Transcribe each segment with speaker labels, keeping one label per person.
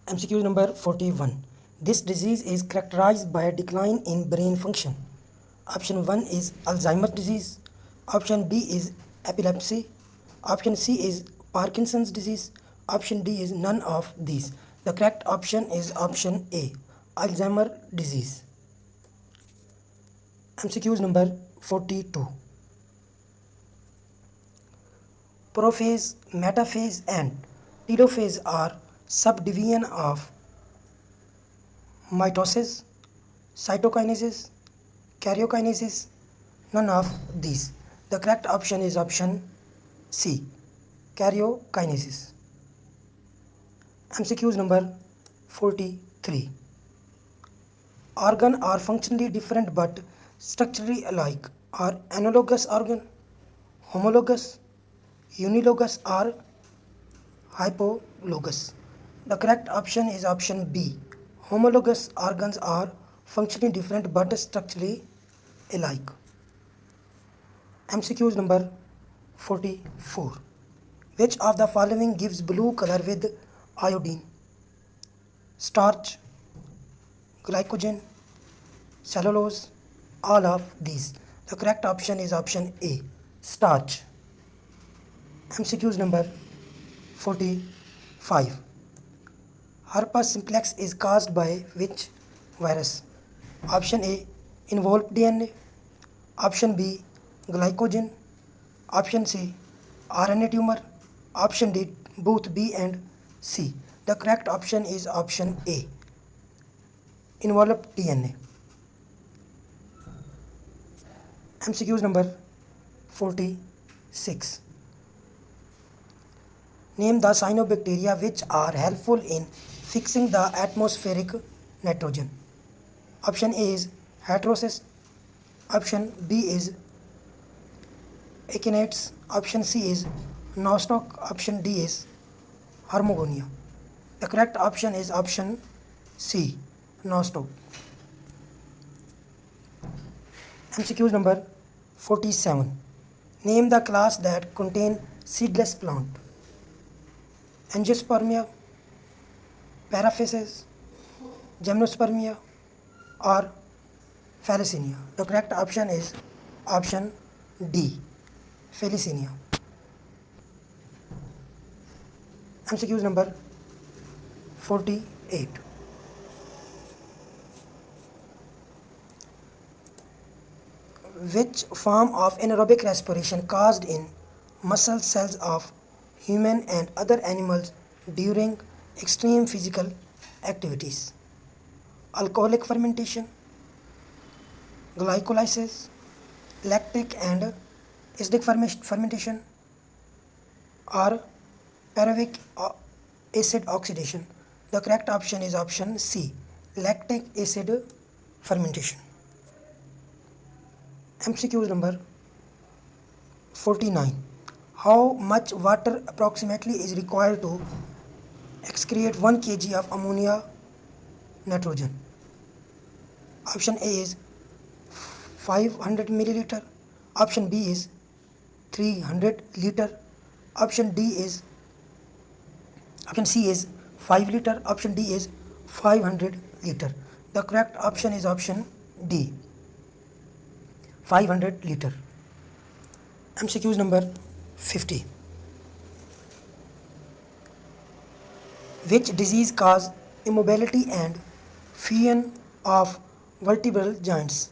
Speaker 1: MCQ number 41. This disease is characterized by a decline in brain function. Option 1 is Alzheimer's disease. Option B is epilepsy. Option C is Parkinson's disease. Option D is none of these. The correct option is option A, Alzheimer's disease. MCQ number 42. Prophase, metaphase and telophase are subdivision of mitosis, cytokinesis, karyokinesis, none of these. The correct option is option C, karyokinesis. MCQs number 43. Organ are functionally different but structurally alike are analogous organ, homologous, unilogous or hypologous. The correct option is option B. Homologous organs are functionally different but structurally alike. MCQs number 44. Which of the following gives blue color with iodine? Starch, glycogen, cellulose, all of these. The correct option is option A, starch. MCQs number 45. Herpes simplex is caused by which virus? Option A, involved DNA. Option B, glycogen. Option C, RNA tumor. Option D, both B and C. The correct option is option A, involved DNA. MCQs number 46. Name the cyanobacteria which are helpful in fixing the atmospheric nitrogen. Option A is heterocyst. Option B is echinates. Option C is nostoc. Option D is harmogonia. The correct option is option C, nostoc. MCQs number 47. Name the class that contain seedless plant. Angiospermia, paraphysis, gymnospermia or Felicenia. The correct option is option D, Felicenia. MCQs number 48. Which form of anaerobic respiration caused in muscle cells of human and other animals during extreme physical activities? Alcoholic fermentation, glycolysis, lactic and acidic fermentation, or pyruvic acid oxidation. The correct option is option C, lactic acid fermentation. MCQ number 49. How much water approximately is required to excrete 1 kg of ammonia nitrogen? Option A is 500 milliliter. Option B is 300 liter. Option C is 5 liter. Option D is 500 liter. The correct option is option D, 500 liter. MCQs number 50. Which disease cause immobility and fusion of vertebral joints?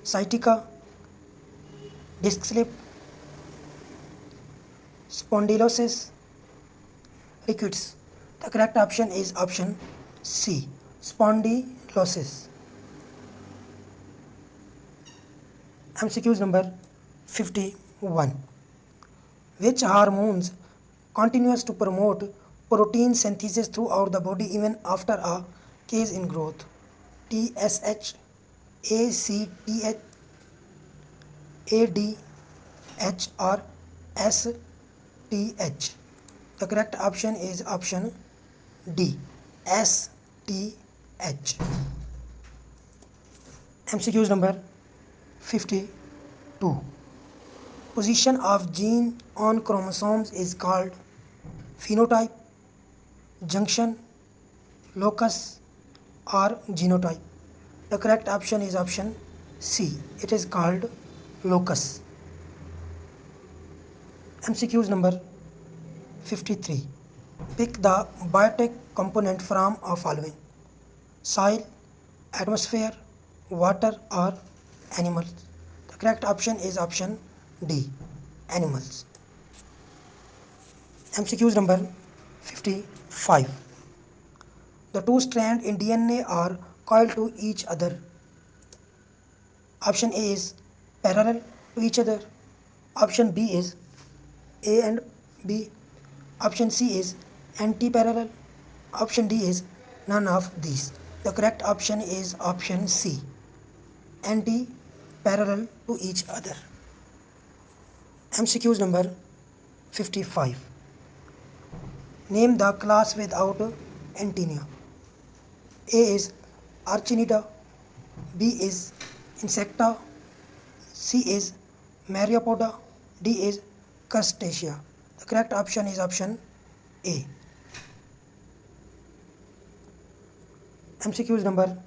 Speaker 1: Sciatica, disc slip, spondylosis, rickets. The correct option is option C, spondylosis. MCQs number 51. Which hormones continues to promote protein synthesis throughout the body even after a case in growth? TSH, ACTH, ADH or STH? The correct option is option D, STH. MCQs number 52. Position of gene on chromosomes is called phenotype, junction, locus, or genotype? The correct option is option C. It is called locus. MCQs number 53. Pick the biotic component from the following: soil, atmosphere, water, or animals. The correct option is option D. Animals. MCQs number 55. The two strands in DNA are coiled to each other. Option A is parallel to each other. Option B is A and B. Option C is anti-parallel. Option D is none of these. The correct option is option C. Anti-parallel to each other. MCQs number 55. Name the class without antennae. A is Archinida, B is Insecta, C is Myriapoda, D is Crustacea. The correct option is option A. MCQs number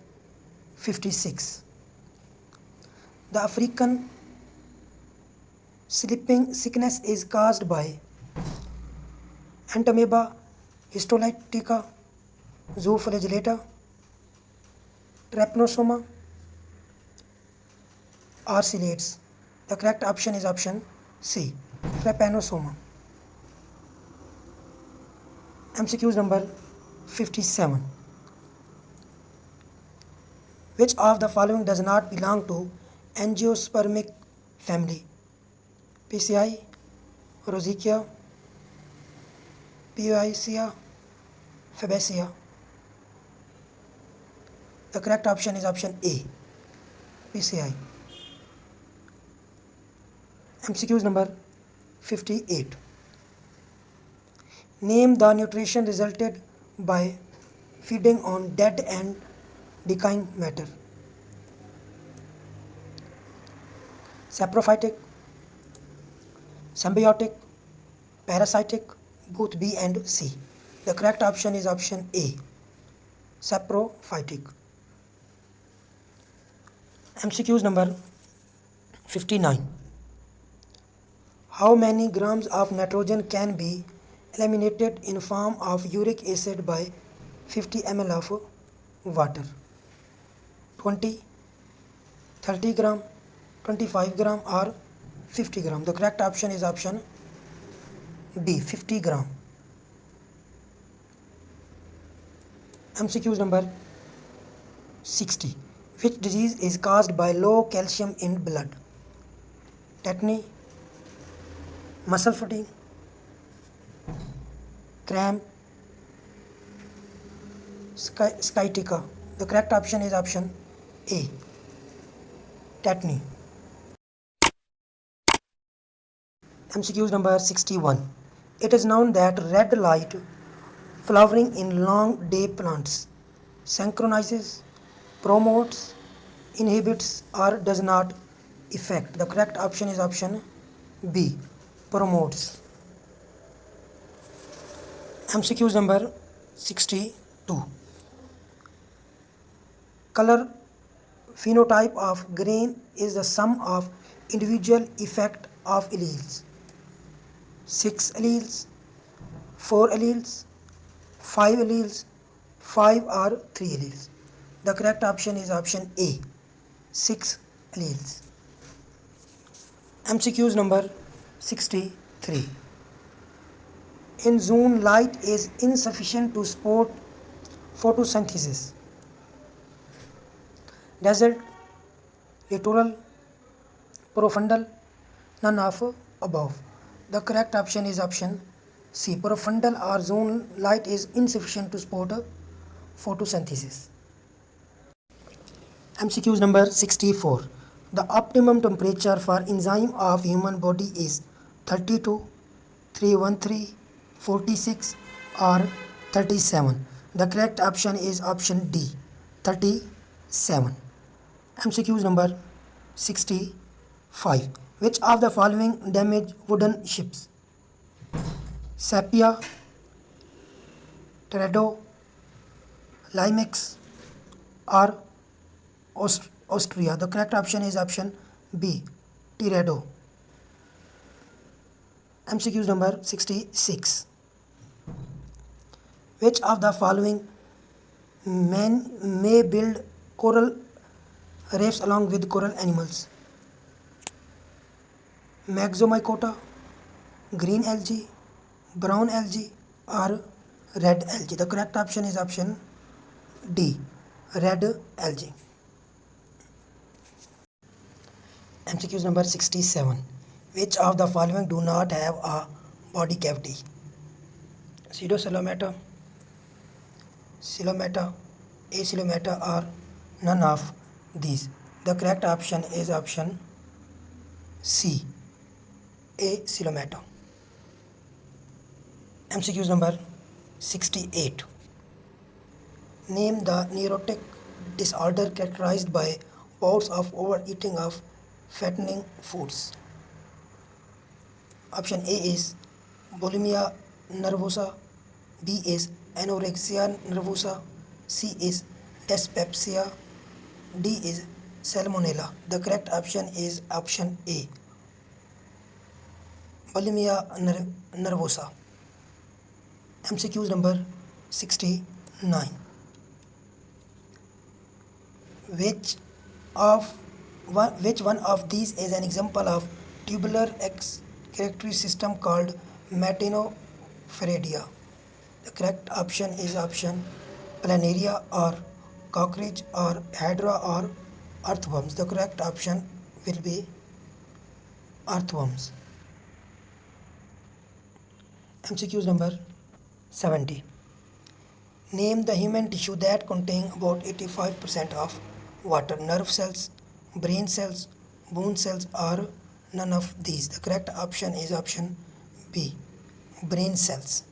Speaker 1: 56. The African sleeping sickness is caused by Entamoeba histolytica, Zooflagellata, Trypanosoma, or ciliates. The correct option is option C. Trypanosoma. MCQs number 57. Which of the following does not belong to angiospermic family? PCI, Rosacea, Poaceae, Fabaceae. The correct option is option A. PCI. MCQs number 58. Name the nutrition resulted by feeding on dead and decaying matter. Saprophytic, symbiotic, parasitic, both B and C. The correct option is option A. Saprophytic. MCQs number 59. How many grams of nitrogen can be eliminated in form of uric acid by 50 ml of water? 20, 30 gram, 25 gram, or 50 gram? The correct option is option B. 50 gram. MCQs number 60. Which disease is caused by low calcium in blood? Tetany, muscle fatigue, cramp, sciatica. The correct option is option A. Tetany. MCQs number 61. It is known that red light flowering in long day plants synchronizes, promotes, inhibits, or does not affect. The correct option is option B. Promotes. MCQs number 62. Color phenotype of grain is the sum of individual effect of alleles. 6 alleles, 4 alleles, 5 alleles, 5 or 3 alleles. The correct option is option A. 6 alleles. MCQs number 63. In June, light is insufficient to support photosynthesis. Desert, littoral, profundal, none of above. The correct option is option C. Profundal or zone light is insufficient to support photosynthesis. MCQs number 64. The optimum temperature for enzyme of human body is 32, 313, 46 or 37. The correct option is option D. 37. MCQs number 65. Which of the following damage wooden ships? Sepia, Teredo, Limex, or Austria? The correct option is option B, Teredo. MCQ number 66. Which of the following men may build coral reefs along with coral animals? Maxomycota, green algae, brown algae, or red algae? The correct option is option D, red algae. MCQ number 67. Which of the following do not have a body cavity? Pseudocelomata, Coelomata, Acoelomata, or none of these? The correct option is option C, Acoelomata. MCQ number 68. Name the neurotic disorder characterized by bouts of overeating of fattening foods. Option A is bulimia nervosa, B is anorexia nervosa, C is dyspepsia, D is salmonella. The correct option is option A, bulimia nervosa. MCQ number 69. Which one of these is an example of tubular excretory system called Metanophoridia? The correct option is option planaria, or cockroach, or hydra, or earthworms. The correct option will be earthworms. MCQ number 70. Name the human tissue that contain about 85% of water. Nerve cells, brain cells, bone cells, or none of these? The correct option is option B, brain cells.